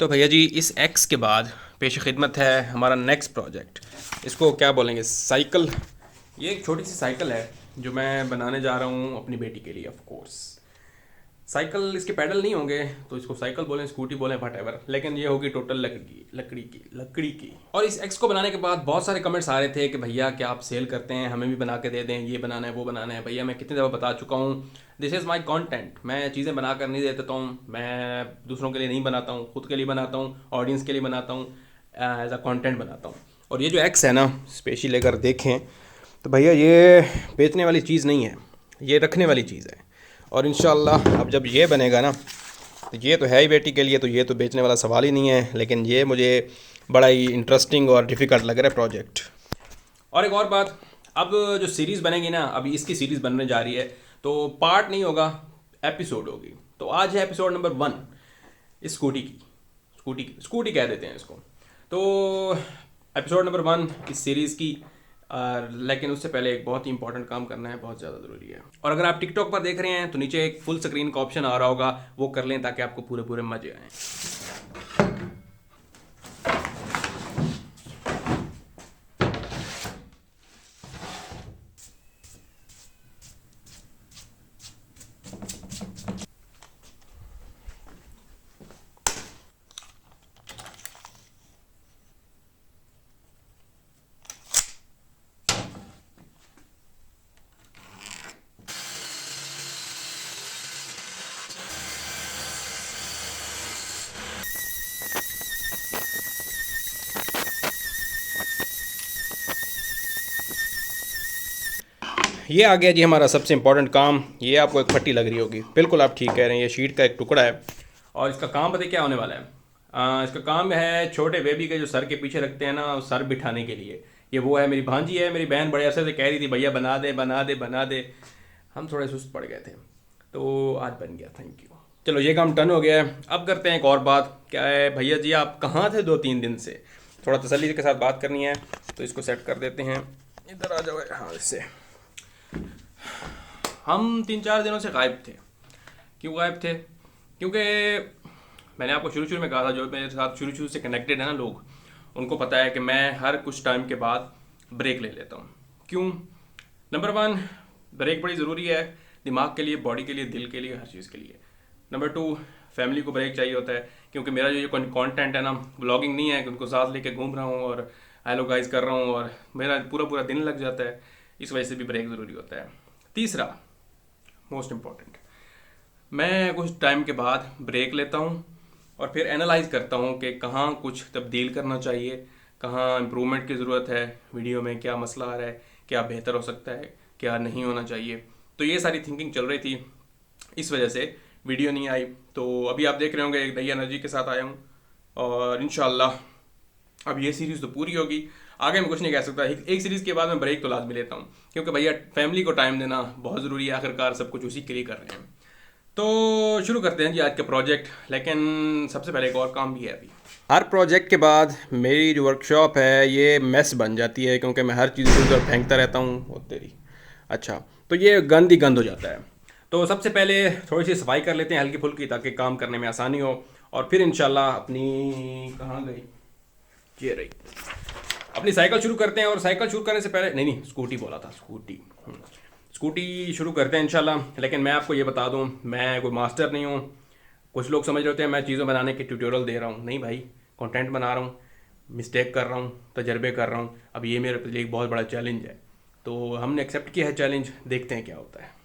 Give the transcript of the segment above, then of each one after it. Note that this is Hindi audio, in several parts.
तो भैया जी इस एक्स के बाद पेश खिदमत है हमारा नेक्स्ट प्रोजेक्ट। इसको क्या बोलेंगे, साइकिल। ये एक छोटी सी साइकिल है जो मैं बनाने जा रहा हूँ अपनी बेटी के लिए। ऑफ कोर्स साइकिल, इसके पैडल नहीं होंगे तो इसको साइकिल बोलें, स्कूटी बोलें, वट एवर, लेकिन ये होगी टोटल लकड़ी की। और इस एक्स को बनाने के बाद बहुत सारे कमेंट्स आ रहे थे कि भैया क्या आप सेल करते हैं, हमें भी बना के दे दें, ये बनाना है वो बनाना है। भैया मैं कितनी दफ़ा बता चुका हूँ, दिस इज़ माई कॉन्टेंट। मैं चीज़ें बना कर नहीं दे देता हूँ, मैं दूसरों के लिए नहीं बनाता हूँ, खुद के लिए बनाता हूँ, ऑडियंस के लिए बनाता हूँ, एज अ कॉन्टेंट बनाता हूँ। और ये जो एक्स है ना, स्पेशली अगर देखें तो भैया ये बेचने वाली चीज़ नहीं है, ये रखने वाली चीज़ है। और इंशाल्लाह अब जब ये बनेगा ना, तो ये तो है ही बेटी के लिए, तो ये तो बेचने वाला सवाल ही नहीं है। लेकिन ये मुझे बड़ा ही इंटरेस्टिंग और डिफ़िकल्ट लग रहा है प्रोजेक्ट। और एक और बात, अब जो सीरीज़ बनेगी ना, अभी इसकी सीरीज़ बनने जा रही है, तो पार्ट नहीं होगा, एपिसोड होगी। तो आज है एपिसोड नंबर 1 इस स्कूटी कह देते हैं इसको। तो एपिसोड नंबर 1 इस सीरीज़ की। लेकिन उससे पहले एक बहुत ही इंपॉर्टेंट काम करना है, बहुत ज़्यादा ज़रूरी है। और अगर आप टिकटॉक पर देख रहे हैं तो नीचे एक फुल स्क्रीन का ऑप्शन आ रहा होगा, वो कर लें ताकि आपको पूरे पूरे मजे आएँ। ये आ गया जी हमारा सबसे इम्पोर्टेंट काम। ये आपको एक फट्टी लग रही होगी, बिल्कुल आप ठीक कह रहे हैं, ये शीट का एक टुकड़ा है। और इसका काम पता है क्या होने वाला है? इसका काम है छोटे बेबी के जो सर के पीछे रखते हैं ना, सर बिठाने के लिए। ये वो है, मेरी भांजी है, मेरी बहन बड़े अरसे से कह रही थी भैया बना दे बना दे बना दे। हम थोड़े सुस्त पड़ गए थे, तो आज बन गया, थैंक यू। चलो ये काम डन हो गया है। अब करते हैं एक और बात। क्या है भैया जी, आप कहाँ थे 2-3 दिन से? थोड़ा तसल्ली के साथ बात करनी है, तो इसको सेट कर देते हैं। इधर आ जाओ। हाँ, इससे हम 3-4 दिनों से गायब थे। क्यों गायब थे? क्योंकि मैंने आपको शुरू शुरू में कहा था, जो मेरे साथ शुरू शुरू से कनेक्टेड है ना लोग, उनको पता है कि मैं हर कुछ टाइम के बाद ब्रेक ले लेता हूँ। क्यों? नंबर 1, ब्रेक बड़ी ज़रूरी है, दिमाग के लिए, बॉडी के लिए, दिल के लिए, हर चीज़ के लिए। नंबर 2, फैमिली को ब्रेक चाहिए होता है, क्योंकि मेरा जो ये कंटेंट है ना, ब्लॉगिंग नहीं है कि उनको साथ लेके घूम रहा हूँ और हेलो गाइस कर रहा हूँ और मेरा पूरा पूरा दिन लग जाता है। इस वजह से भी ब्रेक ज़रूरी होता है। तीसरा, मोस्ट इम्पॉर्टेंट, मैं कुछ टाइम के बाद ब्रेक लेता हूँ और फिर एनालाइज करता हूँ कि कहाँ कुछ तब्दील करना चाहिए, कहाँ इम्प्रूवमेंट की ज़रूरत है, वीडियो में क्या मसला आ रहा है, क्या बेहतर हो सकता है, क्या नहीं होना चाहिए। तो ये सारी थिंकिंग चल रही थी, इस वजह से वीडियो नहीं आई। तो अभी आप देख रहे होंगे एक नई एनर्जी के साथ आया हूँ, और इंशाल्लाह अब ये सीरीज़ तो पूरी होगी। आगे मैं कुछ नहीं कह सकता, एक सीरीज़ के बाद मैं ब्रेक तो लाजमी लेता हूँ, क्योंकि भैया फैमिली को टाइम देना बहुत ज़रूरी है। आखिरकार सब कुछ उसी के लिए कर रहे हैं। तो शुरू करते हैं जी आज का प्रोजेक्ट। लेकिन सबसे पहले एक और काम भी है। अभी हर प्रोजेक्ट के बाद मेरी जो वर्कशॉप है ये मेस बन जाती है, क्योंकि मैं हर चीज़ इधर उधर फेंकता रहता हूँ। वो तेरी, अच्छा, तो ये गंद ही गंद हो जाता है। तो सबसे पहले थोड़ी सी सफाई कर लेते हैं हल्की फुल्की, ताकि काम करने में आसानी हो। और फिर इंशाल्लाह अपनी, कहाँ गई, ये रही, अपनी साइकिल शुरू करते हैं। और साइकिल शुरू करने से पहले, नहीं नहीं, स्कूटी बोला था, स्कूटी। स्कूटी शुरू करते हैं इंशाल्लाह। लेकिन मैं आपको ये बता दूं, मैं कोई मास्टर नहीं हूँ। कुछ लोग समझ रहे होते हैं मैं चीज़ों बनाने के ट्यूटोरियल दे रहा हूँ। नहीं भाई, कंटेंट बना रहा हूँ, मिस्टेक कर रहा हूँ, तजर्बे कर रहा हूँ। अब ये मेरे लिए एक बहुत बड़ा चैलेंज है, तो हमने एक्सेप्ट किया है चैलेंज, देखते हैं क्या होता है।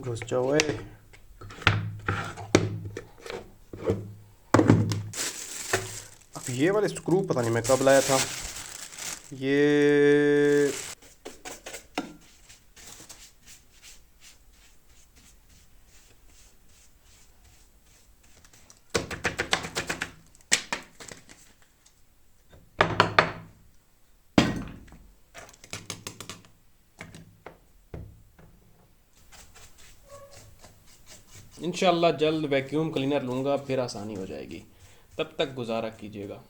घुस जाओ ए। अब ये वाले स्क्रू पता नहीं मैं कब लाया था ये। इंशाल्लाह जल्द वैक्यूम क्लीनर लूँगा, फिर आसानी हो जाएगी। तब तक गुजारा कीजिएगा।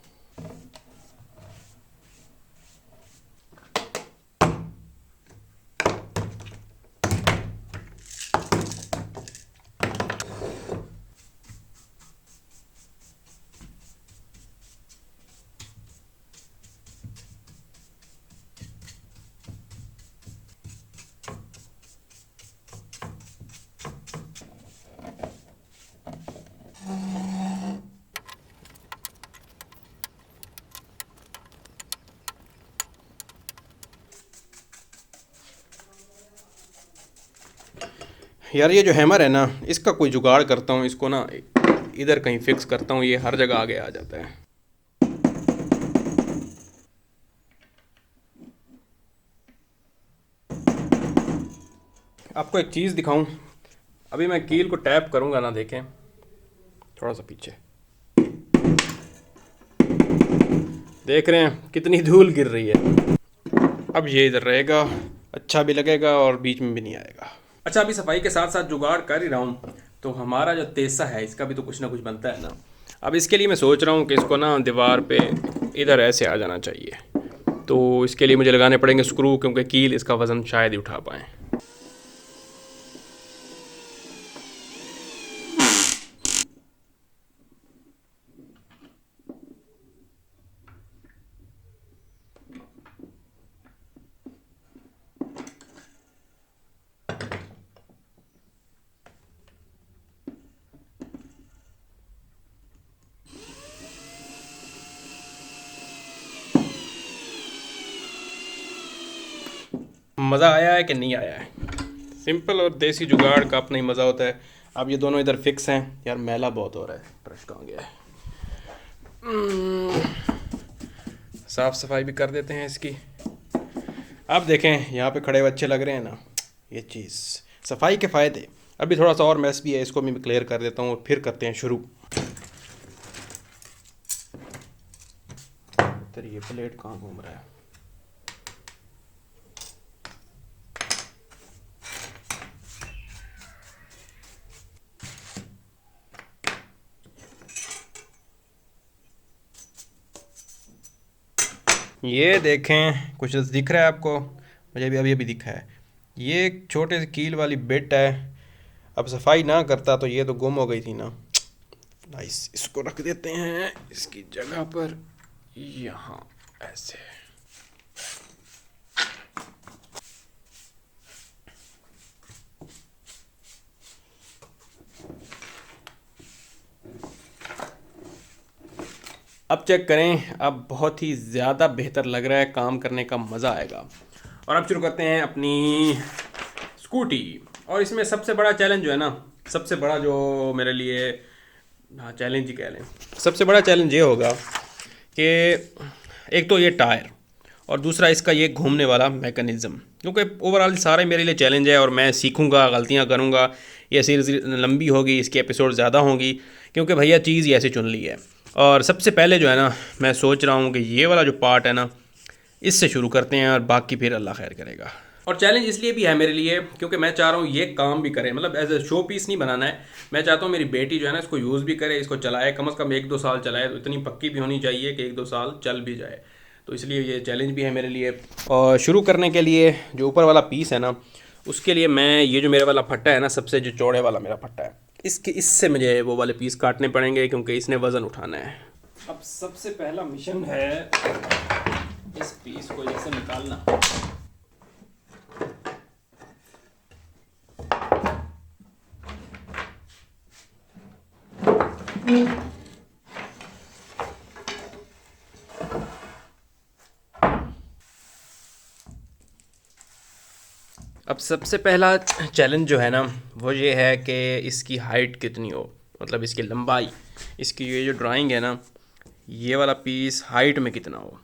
यार ये जो हैमर है ना, इसका कोई जुगाड़ करता हूँ, इसको ना इधर कहीं फिक्स करता हूँ, ये हर जगह आगे आ जाता है। आपको एक चीज़ दिखाऊं, अभी मैं कील को टैप करूँगा ना, देखें थोड़ा सा पीछे, देख रहे हैं कितनी धूल गिर रही है। अब ये इधर रहेगा, अच्छा भी लगेगा और बीच में भी नहीं आएगा। अच्छा, अभी सफाई के साथ साथ जुगाड़ कर ही रहा हूँ, तो हमारा जो तेसा है इसका भी तो कुछ ना कुछ बनता है ना। अब इसके लिए मैं सोच रहा हूँ कि इसको ना दीवार पे इधर ऐसे आ जाना चाहिए, तो इसके लिए मुझे लगाने पड़ेंगे स्क्रू, क्योंकि कील इसका वज़न शायद ही उठा पाएँ। मज़ा आया है कि नहीं आया है? सिंपल और देसी जुगाड़ का अपना ही मज़ा होता है। अब ये दोनों इधर फिक्स हैं। यार मैला बहुत हो रहा है, ब्रश कहाँ गया है? साफ़ सफाई भी कर देते हैं इसकी। अब देखें यहाँ पे खड़े हुए अच्छे लग रहे हैं ना, ये चीज़ सफाई के फ़ायदे। अभी थोड़ा सा और मैस भी है, इसको भी मैं क्लियर कर देता हूँ और फिर करते हैं शुरू। तेरी ये प्लेट कहाँ घूम रहा है? ये देखें, कुछ दिख रहा है आपको? मुझे भी अभी अभी दिखा है। ये एक छोटे से कील वाली बिट है। अब सफाई ना करता तो ये तो गुम हो गई थी ना। नाइस, इसको रख देते हैं इसकी जगह पर, यहाँ ऐसे। अब चेक करें, अब बहुत ही ज़्यादा बेहतर लग रहा है, काम करने का मज़ा आएगा। और अब शुरू करते हैं अपनी स्कूटी। और इसमें सबसे बड़ा चैलेंज जो है ना, सबसे बड़ा जो मेरे लिए, हाँ चैलेंज ही कह लें, सबसे बड़ा चैलेंज ये होगा कि एक तो ये टायर और दूसरा इसका ये घूमने वाला मैकेनिज़्म, क्योंकि ओवरऑल सारा मेरे लिए चैलेंज है और मैं सीखूंगा, गलतियां करूंगा, ये सीरीज़ लंबी होगी, इसकी एपिसोड ज़्यादा होंगी, क्योंकि भैया चीज़ ही ऐसे चुन ली है। और सबसे पहले जो है ना, मैं सोच रहा हूँ कि ये वाला जो पार्ट है ना, इससे शुरू करते हैं और बाकी फिर अल्लाह खैर करेगा। और चैलेंज इसलिए भी है मेरे लिए क्योंकि मैं चाह रहा हूँ ये काम भी करे, मतलब एज ए शो पीस नहीं बनाना है। मैं चाहता हूँ मेरी बेटी जो है ना इसको यूज़ भी करे, इसको चलाए, कम से कम 1-2 साल चलाए, तो इतनी पक्की भी होनी चाहिए कि 1-2 साल चल भी जाए। तो इसलिए ये चैलेंज भी है मेरे लिए। और शुरू करने के लिए जो ऊपर वाला पीस है ना, उसके लिए मैं ये जो मेरे वाला फट्टा है ना, सबसे जो चौड़े वाला मेरा फट्टा है, इससे मुझे वो वाले पीस काटने पड़ेंगे, क्योंकि इसने वज़न उठाना है। अब सबसे पहला मिशन है इस पीस को जैसे निकालना। अब सबसे पहला चैलेंज जो है ना वो ये है कि इसकी हाइट कितनी हो, मतलब इसकी लंबाई, इसकी ये जो ड्राइंग है ना, ये वाला पीस हाइट में कितना हो।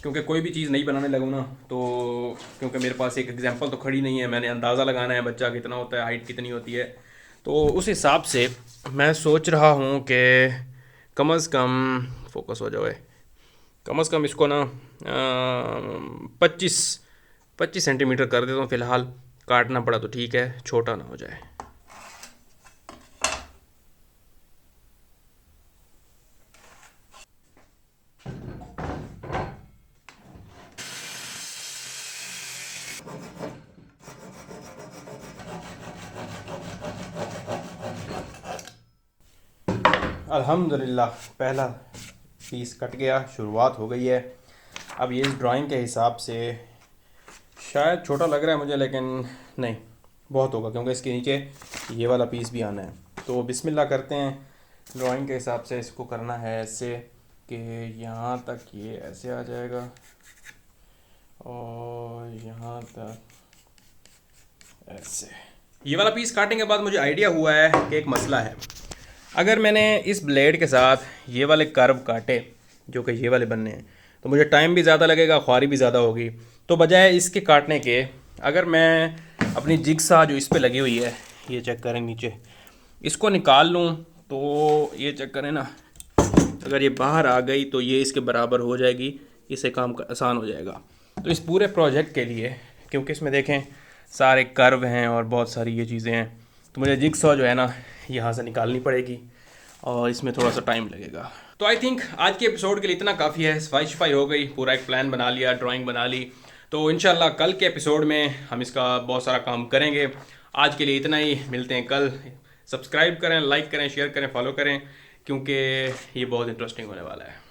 क्योंकि कोई भी चीज़ नहीं बनाने लगूँ ना तो, क्योंकि मेरे पास एक एग्जांपल तो खड़ी नहीं है, मैंने अंदाज़ा लगाना है बच्चा कितना होता है, हाइट कितनी होती है। तो उस हिसाब से मैं सोच रहा हूँ कि कम अज़ कम, फोकस हो जाए, कम अज़ कम इसको ना 25 सेंटीमीटर कर देता हूँ फ़िलहाल। काटना पड़ा तो ठीक है, छोटा ना हो जाए। अल्हम्दुलिल्लाह पहला पीस कट गया, शुरुआत हो गई है। अब ये इस ड्राइंग के हिसाब से शायद छोटा लग रहा है मुझे, लेकिन नहीं, बहुत होगा, क्योंकि इसके नीचे ये वाला पीस भी आना है। तो बिस्मिल्लाह करते हैं। ड्राइंग के हिसाब से इसको करना है ऐसे कि यहाँ तक ये ऐसे आ जाएगा और यहाँ तक ऐसे। ये वाला पीस काटने के बाद मुझे आइडिया हुआ है कि एक मसला है। अगर मैंने इस ब्लेड के साथ ये वाले कर्व काटे जो कि ये वाले बनने हैं तो मुझे टाइम भी ज़्यादा लगेगा, ख्वारी भी ज़्यादा होगी। तो बजाय इसके काटने के अगर मैं अपनी जिगसा जो इस पे लगी हुई है, ये चेक करें नीचे, इसको निकाल लूँ तो ये चेक करें ना, अगर ये बाहर आ गई तो ये इसके बराबर हो जाएगी, इससे काम आसान हो जाएगा। तो इस पूरे प्रोजेक्ट के लिए, क्योंकि इसमें देखें सारे कर्व हैं और बहुत सारी ये चीज़ें हैं, तो मुझे जिगसॉ जो है ना यहाँ से निकालनी पड़ेगी और इसमें थोड़ा सा टाइम लगेगा। तो आई थिंक आज के एपिसोड के लिए इतना काफ़ी है। सफाई शफाई हो गई, पूरा एक प्लान बना लिया, ड्राइंग बना ली। तो इंशाल्लाह कल के एपिसोड में हम इसका बहुत सारा काम करेंगे। आज के लिए इतना ही, मिलते हैं कल। सब्सक्राइब करें, लाइक करें, शेयर करें, फॉलो करें, क्योंकि ये बहुत इंटरेस्टिंग होने वाला है।